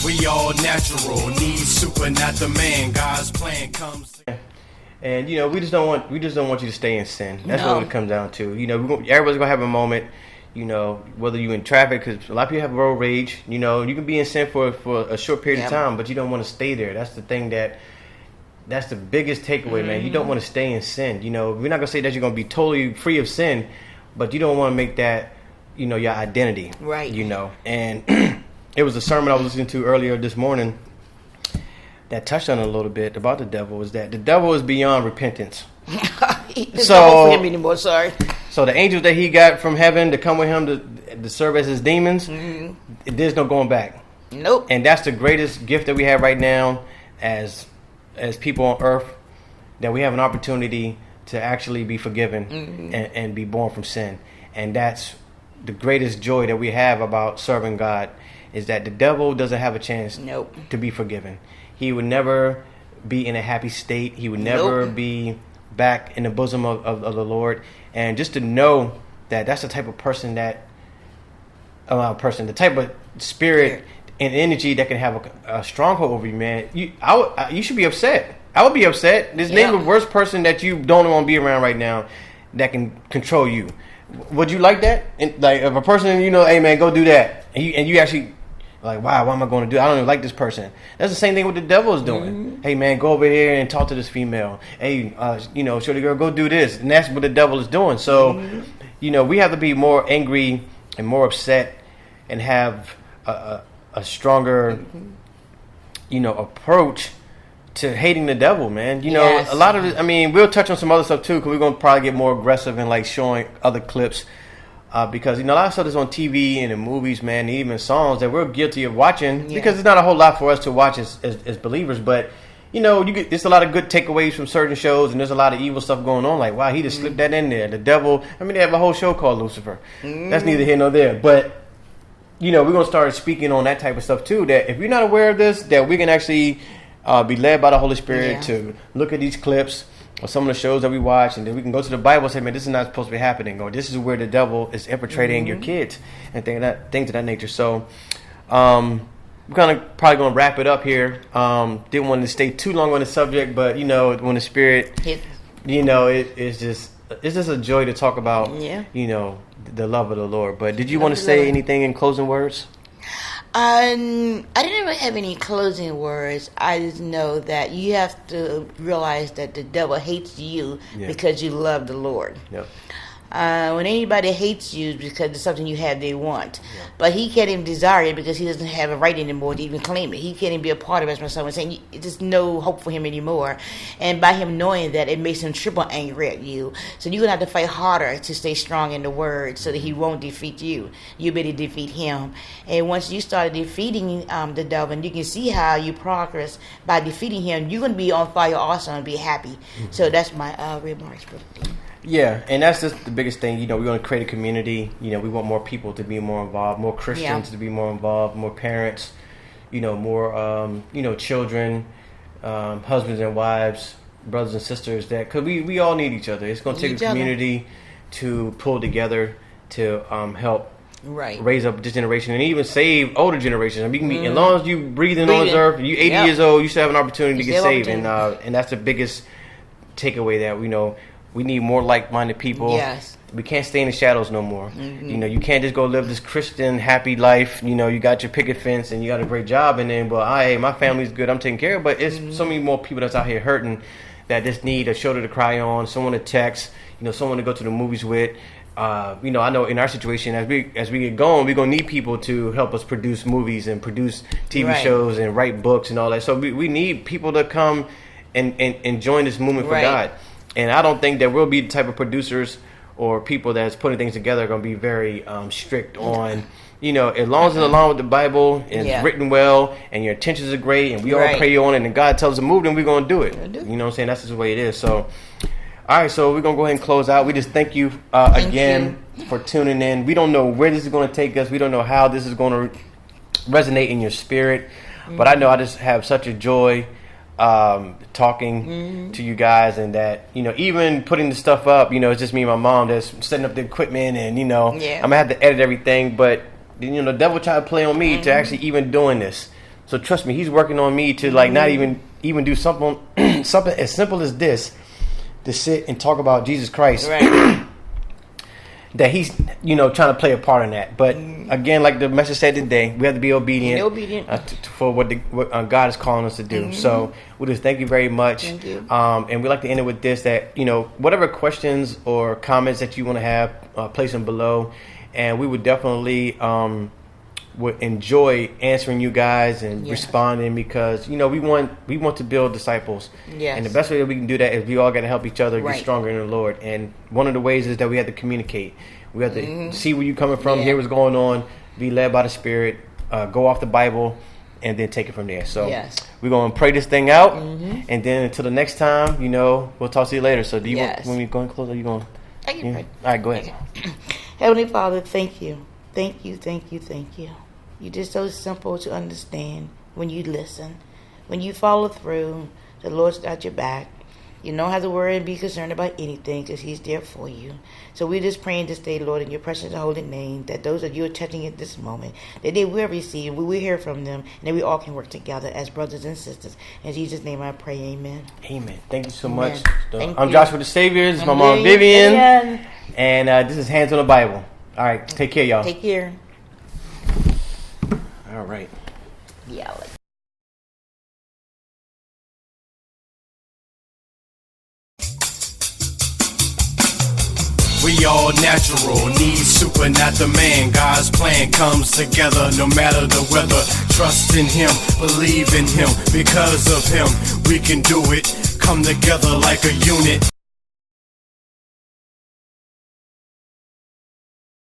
We all natural, need super, not the man. God's plan comes. And we just don't want you to stay in sin. That's No. what it comes down to. Everybody's gonna have a moment. Whether you in traffic, because a lot of people have road rage. You can be in sin for a short period of time, but you don't want to stay there. That's the thing that's the biggest takeaway, man. You don't want to stay in sin. We're not gonna say that you're gonna be totally free of sin, but you don't want to make that your identity, right? And it was a sermon I was listening to earlier this morning that touched on it a little bit about the devil. Is that the devil is beyond repentance. So for him anymore. Sorry. So the angels that he got from heaven to come with him to serve as his demons, there's no going back. Nope. And that's the greatest gift that we have right now as people on earth, that we have an opportunity to actually be forgiven and be born from sin. And that's the greatest joy that we have about serving God, is that the devil doesn't have a chance to be forgiven. He would never be in a happy state. He would never be back in the bosom of the Lord. And just to know that that's the type of person the type of spirit and energy that can have a stronghold over you, man. You should be upset. I would be upset. This name the worst person that you don't want to be around right now that can control you. Would you like that? And like, if a person, hey man, go do that, and you actually like, wow, what am I going to do? I don't even like this person. That's the same thing what the devil is doing. Hey man, go over here and talk to this female. Hey, shorty girl, go do this, and that's what the devil is doing. So, we have to be more angry and more upset, and have a stronger, approach to hating the devil, man. A lot of it, we'll touch on some other stuff too, because we're going to probably get more aggressive and like showing other clips, because a lot of stuff is on TV and in movies, man, and even songs that we're guilty of watching, because it's not a whole lot for us to watch as believers, but there's a lot of good takeaways from certain shows, and there's a lot of evil stuff going on, like, wow, he just slipped that in there. The devil, they have a whole show called Lucifer. That's neither here nor there, but we're going to start speaking on that type of stuff too, that if you're not aware of this, that we can actually be led by the Holy Spirit to look at these clips or some of the shows that we watch, and then we can go to the Bible and say, man, this is not supposed to be happening, or this is where the devil is infiltrating your kids, and things of that nature. So we're probably going to wrap it up here. Didn't want to stay too long on the subject, but when the Spirit it's just a joy to talk about the love of the Lord. But did you want to say anything in closing words? I didn't really have any closing words. I just know that you have to realize that the devil hates you because you love the Lord. Yep. When anybody hates you, it's because it's something you have they want. Yeah. But he can't even desire it because he doesn't have a right anymore to even claim it. He can't even be a part of it. As someone saying, there's no hope for him anymore. And by him knowing that, it makes him triple angry at you. So you're going to have to fight harder to stay strong in the word so that he won't defeat you. You better defeat him. And once you start defeating the devil, and you can see how you progress by defeating him, you're going to be on fire also and be happy. Mm-hmm. So that's my remarks, Brother Dean. Yeah, and that's just the biggest thing. We're going to create a community. We want more people to be more involved, more Christians to be more involved, more parents, more, children, husbands and wives, brothers and sisters. Because we all need each other. It's going to take a community to pull together to help raise up this generation and even save older generations. You can be, as long as you breathing on this earth, you 80 years old, you still have an opportunity to get saved. And that's the biggest takeaway that we need more like-minded people. Yes. We can't stay in the shadows no more. Mm-hmm. You can't just go live this Christian, happy life. You got your picket fence and you got a great job, and then, hey, my family's good, I'm taking care of. But it's so many more people that's out here hurting that just need a shoulder to cry on, someone to text, someone to go to the movies with. I know in our situation, as we get going, we're gonna need people to help us produce movies and produce TV shows and write books and all that. So we need people to come and join this movement for God. And I don't think that we'll be the type of producers or people that's putting things together are going to be very strict on, as long as it's along with the Bible and it's written well and your intentions are great and we all pray on it and God tells us to move, then we're going to do it. You know what I'm saying? That's just the way it is. So, all right, so we're going to go ahead and close out. We just thank you again for tuning in. We don't know where this is going to take us. We don't know how this is going to resonate in your spirit. But I know I just have such a joy talking to you guys, and that even putting the stuff up, it's just me and my mom that's setting up the equipment, and I'm gonna have to edit everything, but the devil tried to play on me to actually even doing this. So trust me, he's working on me to like not even do something something as simple as this, to sit and talk about Jesus Christ. Right. That he's, you know, trying to play a part in that. But again, like the message said today, we have to be obedient, for what God is calling us to do. So we just thank you very much. Thank you. And we like to end it with this, that, you know, whatever questions or comments that you want to have, place them below. And we would definitely would enjoy answering you guys and responding, because, you know, we want to build disciples. Yes. And the best way that we can do that is we all got to help each other get stronger in the Lord. And one of the ways is that we have to communicate. We have to see where you're coming from, hear what's going on, be led by the Spirit, go off the Bible, and then take it from there. So we're going to pray this thing out, and then until the next time, you know, we'll talk to you later. So do you want, when we go and close, are you going? I can pray. All right, go ahead. Heavenly Father, thank you. Thank you, thank you, thank you. You're just so simple to understand when you listen. When you follow through, the Lord's got your back. You don't have to worry and be concerned about anything, because he's there for you. So we're just praying this day, Lord, in your precious and holy name, that those that you are touching at this moment, that they will receive, we will hear from them, and that we all can work together as brothers and sisters. In Jesus' name I pray, amen. Amen. Thank you so much. I'm Joshua theSavior. This is my mom, Vivian. And this is Hands on the Bible. All right. Take care, y'all. Take care. All right. Yeah. We all natural, need super, not the man. God's plan comes together no matter the weather. Trust in him, believe in him. Because of him, we can do it. Come together like a unit.